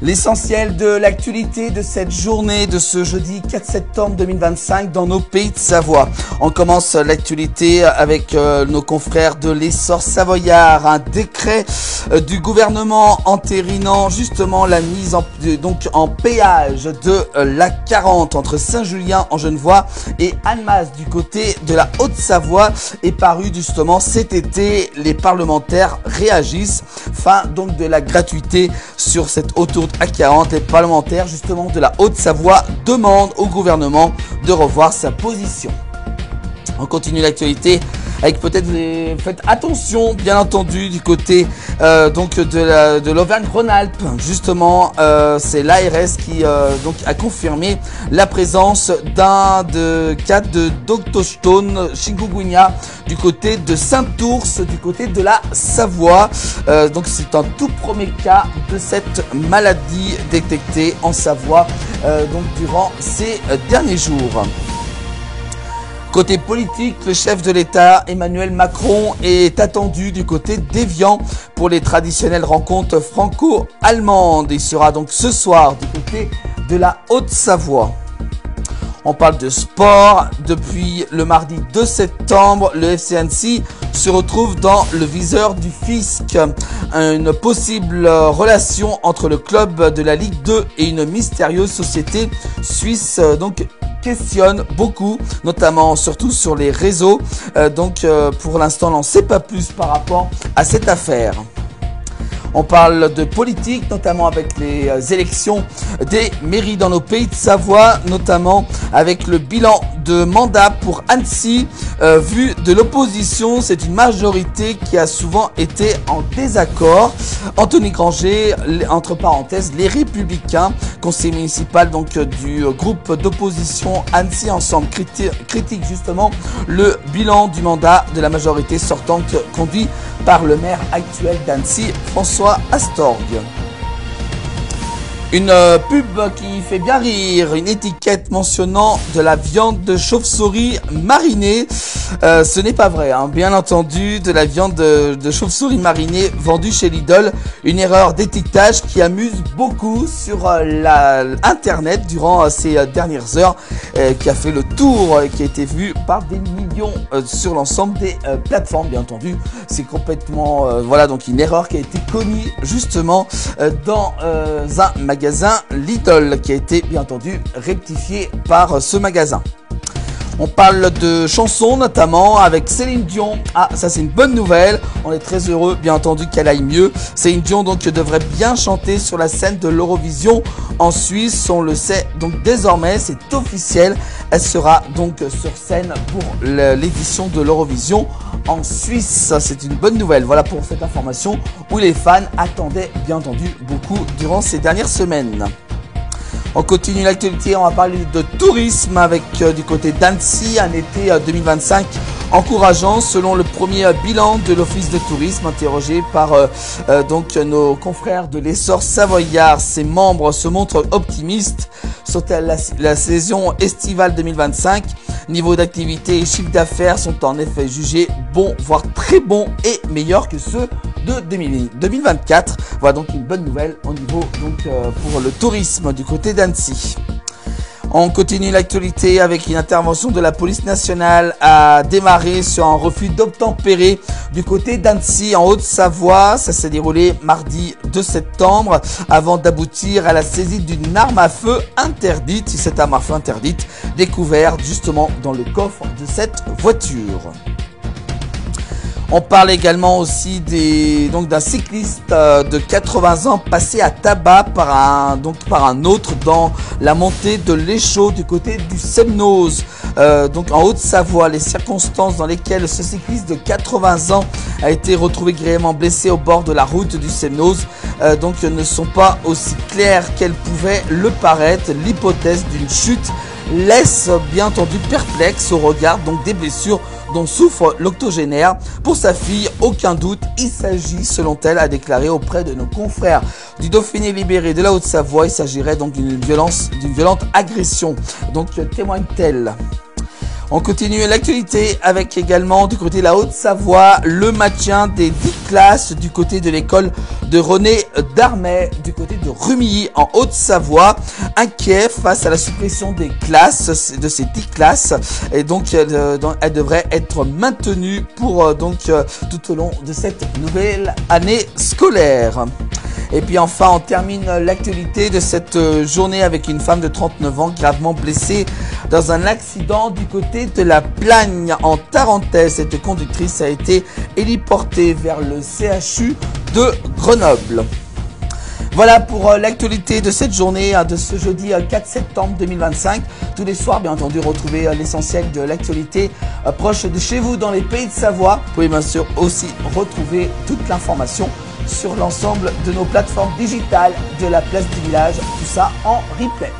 L'essentiel de l'actualité de cette journée de ce jeudi 4 septembre 2025 dans nos pays de Savoie. On commence l'actualité avec nos confrères de l'Essor savoyard. Un décret du gouvernement entérinant justement la mise en péage de la 40 entre Saint-Julien en Genevois et Annemasse du côté de la Haute-Savoie est paru justement cet été. Les parlementaires réagissent. Fin donc de la gratuité sur cette autoroute A40. Les parlementaires justement de la Haute-Savoie demandent au gouvernement de revoir sa position. On continue l'actualité avec peut-être faites attention bien entendu du côté de l'Auvergne-Rhône-Alpes. Justement c'est l'ARS qui a confirmé la présence d'un cas d'octostone chikungunya du côté de Saint-Ours, du côté de la Savoie. Donc c'est un tout premier cas de cette maladie détectée en Savoie durant ces derniers jours. Côté politique, le chef de l'État, Emmanuel Macron, est attendu du côté d'Évian pour les traditionnelles rencontres franco-allemandes. Il sera donc ce soir du côté de la Haute-Savoie. On parle de sport. Depuis le mardi 2 septembre, le FC Annecy se retrouve dans le viseur du fisc. Une possible relation entre le club de la Ligue 2 et une mystérieuse société suisse questionne beaucoup, notamment surtout sur les réseaux. Pour l'instant, on n'en sait pas plus par rapport à cette affaire. On parle de politique, notamment avec les élections des mairies dans nos pays de Savoie, notamment avec le bilan de mandat pour Annecy. Vu de l'opposition, c'est une majorité qui a souvent été en désaccord. Anthony Granger, entre parenthèses, les Républicains, conseiller municipal du groupe d'opposition Annecy Ensemble, critique justement le bilan du mandat de la majorité sortante conduit par le maire actuel d'Annecy, François Astorg. Une pub qui fait bien rire, une étiquette mentionnant de la viande de chauve-souris marinée. Ce n'est pas vrai, hein. Bien entendu, de la viande de chauve-souris marinée vendue chez Lidl. Une erreur d'étiquetage qui amuse beaucoup sur Internet durant ces dernières heures, qui a fait le tour et qui a été vu par des millions sur l'ensemble des plateformes, bien entendu. C'est complètement, donc une erreur qui a été commise justement dans un magasin Lidl qui a été bien entendu rectifié par ce magasin. On parle de chansons notamment avec Céline Dion. Ah, ça c'est une bonne nouvelle. On est très heureux bien entendu qu'elle aille mieux. Céline Dion devrait bien chanter sur la scène de l'Eurovision en Suisse. On le sait donc désormais, c'est officiel. Elle sera donc sur scène pour l'édition de l'Eurovision en Suisse. Ça c'est une bonne nouvelle. Voilà pour cette information où les fans attendaient bien entendu beaucoup durant ces dernières semaines. On continue l'actualité, on va parler de tourisme avec du côté d'Annecy, un été 2025 encourageant selon le premier bilan de l'Office de tourisme interrogé par nos confrères de l'Essor savoyard. Ses membres se montrent optimistes sur la saison estivale 2025. Niveau d'activité et chiffre d'affaires sont en effet jugés bons, voire très bons et meilleurs que ceux de 2024. Voilà donc une bonne nouvelle au niveau pour le tourisme du côté d'Annecy. On continue l'actualité avec une intervention de la police nationale à démarrer sur un refus d'obtempérer du côté d'Annecy en Haute-Savoie. Ça s'est déroulé mardi 2 septembre avant d'aboutir à la saisie d'une arme à feu interdite. Cette arme à feu interdite découverte justement dans le coffre de cette voiture. On parle également aussi d'un cycliste de 80 ans passé à tabac par un autre dans la montée de l'Échaud du côté du Semnoz. En Haute-Savoie, les circonstances dans lesquelles ce cycliste de 80 ans a été retrouvé grièvement blessé au bord de la route du Semnoz ne sont pas aussi claires qu'elles pouvaient le paraître. L'hypothèse d'une chute laisse bien entendu perplexe au regard des blessures dont souffre l'octogénaire. Pour sa fille, aucun doute, il s'agit selon elle, a déclaré auprès de nos confrères du Dauphiné libéré de la Haute-Savoie, il s'agirait donc d'une violente agression. Témoigne-t-elle. On continue l'actualité avec également du côté de la Haute-Savoie le maintien des dictateurs classe du côté de l'école de René Darmet, du côté de Rumilly en Haute-Savoie, inquiet face à la suppression des classes, de ces 10 classes, et donc elle devrait être maintenue pour tout au long de cette nouvelle année scolaire. Et puis enfin, on termine l'actualité de cette journée avec une femme de 39 ans gravement blessée dans un accident du côté de la Plagne en Tarentaise. Cette conductrice a été héliportée vers le CHU de Grenoble. Voilà pour l'actualité de cette journée, de ce jeudi 4 septembre 2025. Tous les soirs, bien entendu, retrouvez l'essentiel de l'actualité proche de chez vous dans les pays de Savoie. Vous pouvez bien sûr aussi retrouver toute l'information sur l'ensemble de nos plateformes digitales de la place du village, tout ça en replay.